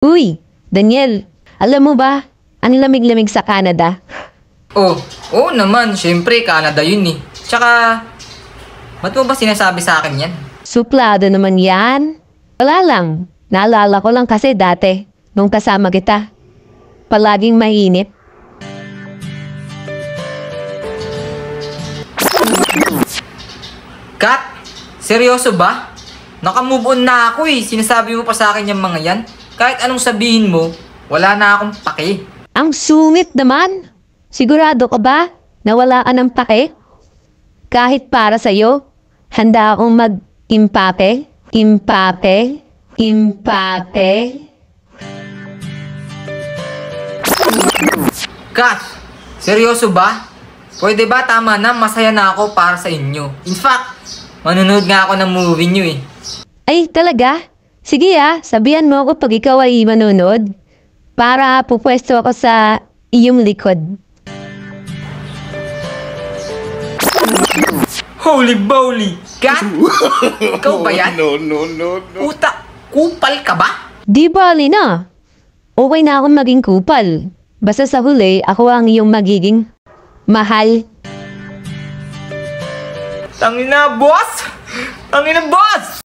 Uy, Daniel, alam mo ba, ang lamig-lamig sa Canada? Oo naman, syempre Canada yun eh. Tsaka, ba't mo ba sinasabi sa akin yan? Suplado naman yan. Wala lang, naalala ko lang kasi dati, nung kasama kita. Palaging mainit. Kat, seryoso ba? Naka-move on na ako eh. Sinasabi mo pa sa akin yung mga yan. Kahit anong sabihin mo, wala na akong pake. Ang sungit naman. Sigurado ka ba na wala ka ng pake? Kahit para sa'yo, handa akong mag-impake. Impake. Impake. Kat, seryoso ba? Pwede ba tama na masaya na ako para sa inyo? In fact, manonood nga ako ng movie nyo eh. Ay, talaga? Sige sabihan mo ako pag ikaw ay manonood. Para pupwesto ako sa iyong likod. Holy bowly! Kat? Ikaw ba yan? No. Utak, kupal ka ba? Di bali na. Okay na akong maging kupal. Basta sa huli, ako ang iyong magiging mahal. Tangina, boss! Tangina, boss!